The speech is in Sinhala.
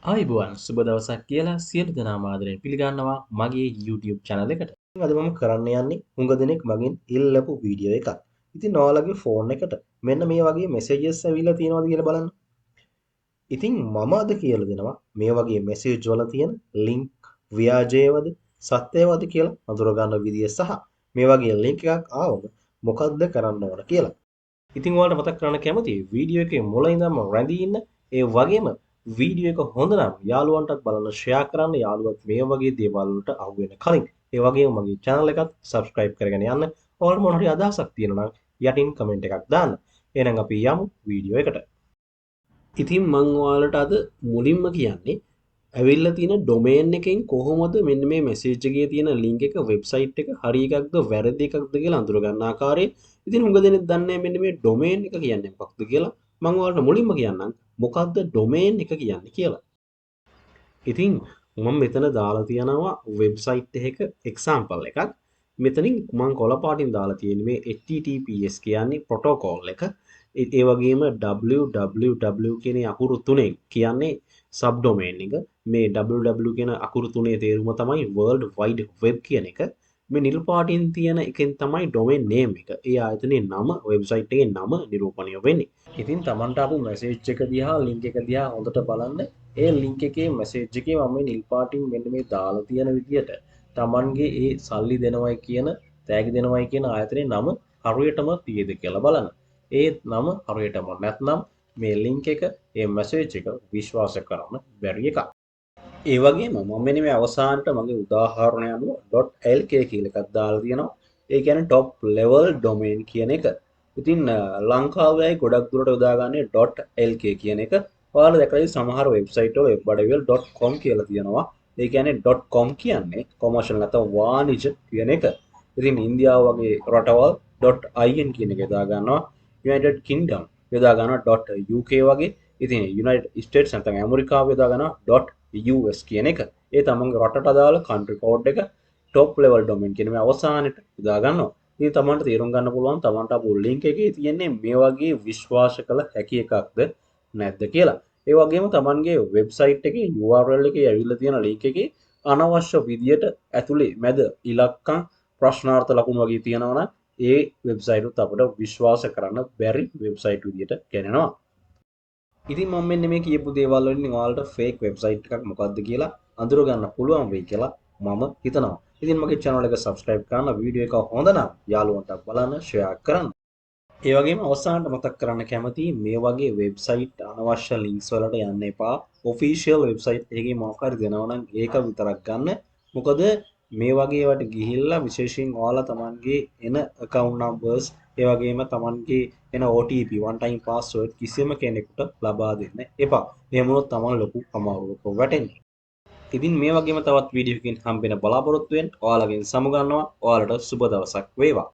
ආයුබෝවන් සුබ දවසක් කියලා සියලු දෙනාම ආදරෙන් පිළිගන්නවා මගේ YouTube channel එකට. අද මම කරන්න යන්නේ හුඟ දෙනෙක් මගෙන් ඉල්ලපු වීඩියෝ එකක්. ඉතින් ඔයාලගේ ෆෝන් එකට මෙන්න මේ වගේ messages ඇවිල්ලා තියෙනවද කියලා බලන්න. ඉතින් මම අද කියලා දෙනවා මේ වගේ message වල තියෙන link ව්‍යාජයේවද සත්‍යයේවද කියලා අඳුරගන්න විදිය සහ මේ වගේ link එකක් ආවම මොකද්ද කරන්න ඕන කියලා. ඉතින් ඔයාලට මතක් කරන්න කැමතියි වීඩියෝ එකේ මුල ඉඳන්ම රැඳී ඉන්න ඒ වගේම වීඩියෝ එක හොඳ නම් යාළුවන්ටත් බලන්න ෂෙයා කරන්න යාළුවත් මේ වගේ දේවල් වලට අහු වෙන කලින් ඒ වගේම මගේ channel එකත් subscribe කරගෙන යන්න ඔයාලට මොන හරි අදහසක් තියෙනවා නම් යටින් comment එකක් දාන්න. එහෙනම් අපි යමු වීඩියෝ එකට. ඉතින් මම ඔයාලට අද මුලින්ම කියන්නේ ඇවිල්ලා තියෙන ඩොමේන් එකෙන් කොහොමද මෙන්න මේ මැසේජ් එකේ තියෙන ලින්ක් එක වෙබ්සයිට් එක හරි එකක්ද වැරදි එකක්ද කියලා අඳුර ගන්න ආකාරය. ඉතින් හුඟ දෙනෙක් දන්නේ මෙන්න මේ ඩොමේන් එක කියන්නේ මොකක්ද කියලා. මම ඔයාලට මුලින්ම කියන්නම් මොකක්ද ඩොමේන් එක කියන්නේ කියලා. ඉතින් මම මෙතන දාලා තියනවා වෙබ්සයිට් එකක එක්සැම්පල් එකක්. මෙතනින් මම කොළ පාටින් දාලා තියෙන්නේ මේ HTTPS කියන්නේ ප්‍රොටෝකෝල් එක. ඒ වගේම www කියන අකුරු තුනෙන් කියන්නේ සබ් ඩොමේන් එක. මේ www කියන අකුරු තුනේ තේරුම තමයි world wide web කියන එක. මේ නිල් පාටින් තියෙන එකෙන් තමයි ඩොමේන් නේම් එක. ඒ ආයතනයේ නම වෙබ්සයිට් එකේ නම නිරූපණය වෙන්නේ. ඉතින් Tamanට ආපු මැසේජ් එක දිහා ලින්ක් එක දිහා හොඳට බලන්න. ඒ ලින්ක් එකේ මැසේජ් එකේ මම මේ නිල් පාටින් මෙන්න මේ දාලා තියෙන විදියට Tamanගේ ඒ සල්ලි දෙනවයි කියන තෑගි දෙනවයි කියන ආයතනයේ නම හරියටම තියෙද කියලා බලන්න. ඒ නම හරියටම නැත්නම් මේ ලින්ක් එක ඒ මැසේජ් එක විශ්වාස කරන්න බැරි එකක්. ඒ වගේම මම මෙන්න මේ අවසානට මගේ උදාහරණය අනුව .lk කියලා එකක් දාලා තියෙනවා. ඒ කියන්නේ top level domain කියන එක. ඉතින් ලංකාවේ ගොඩක් දුරට යොදාගන්නේ .lk කියන එක. ඔයාලා දැකලා සමහර වෙබ්සයිට් වල webadawil.com කියලා තියෙනවා. ඒ කියන්නේ .com කියන්නේ කොමර්ෂල් නැත්නම් වාණිජ කියන එක. ඉතින් ඉන්දියාව වගේ රටවල් .in කියන එක යොදා ගන්නවා. United Kingdom යොදා ගන්නවා .uk වගේ. ඉතින් United States නැත්නම් ඇමරිකාව යොදා ගන්නවා .us කියන එක. ඒ තමන්ගේ රටට අදාළ country code එක top level domain කියන මේ අවසානෙට යොදා ගන්නවා. ඉතින් තමන්ට තේරුම් ගන්න පුළුවන් තමන්ට ආපු link එකේ තියෙන්නේ මේ වගේ විශ්වාස කළ හැකි එකක්ද නැද්ද කියලා. ඒ වගේම තමන්ගේ වෙබ්සයිට් එකේ URL එකේ ඇවිල්ලා තියෙන link එකේ අනවශ්‍ය විදියට ඇතුලේ මැද ඉලක්කම් ප්‍රශ්නාර්ථ ලකුණු වගේ තියෙනවා නම් ඒ වෙබ්සයිට් උත් අපිට විශ්වාස කරන්න බැරි වෙබ්සයිට් විදියට ගණනවා. ඉතින් මම මෙන්න මේ කියපු දේවල් වලින් ඔයාලට ෆේක් වෙබ්සයිට් එකක් මොකක්ද කියලා අඳුර ගන්න පුළුවන් වෙයි කියලා මම හිතනවා. ඉතින් මගේ channel එක subscribe කරන්න වීඩියෝ එක හොඳ නම් යාළුවන්ට බලන්න share කරන්න. ඒ වගේම අවසානට මතක් කරන්න කැමතියි මේ වගේ වෙබ්සයිට් අනවශ්‍ය links වලට යන්න එපා. official website එකේ මොකක් හරි දෙනවා නම් ඒක විතරක් ගන්න. මොකද මේ වගේ වට ගිහිල්ලා විශේෂයෙන් ඔයාලා Tamanගේ එන account numbers ඒ වගේම Tamanගේ එන OTP one time password කිසිම කෙනෙකුට ලබා දෙන්න එපා. එහෙම වුණොත් Taman ලොකු අමාරුවක වැටෙන්නේ. ඉතින් මේ වගේම තවත් වීඩියෝ එකකින් හම්බෙන බලාපොරොත්තු වෙන්න ඔයාලගෙන් සමු ගන්නවා. ඔයාලට සුබ දවසක් වේවා.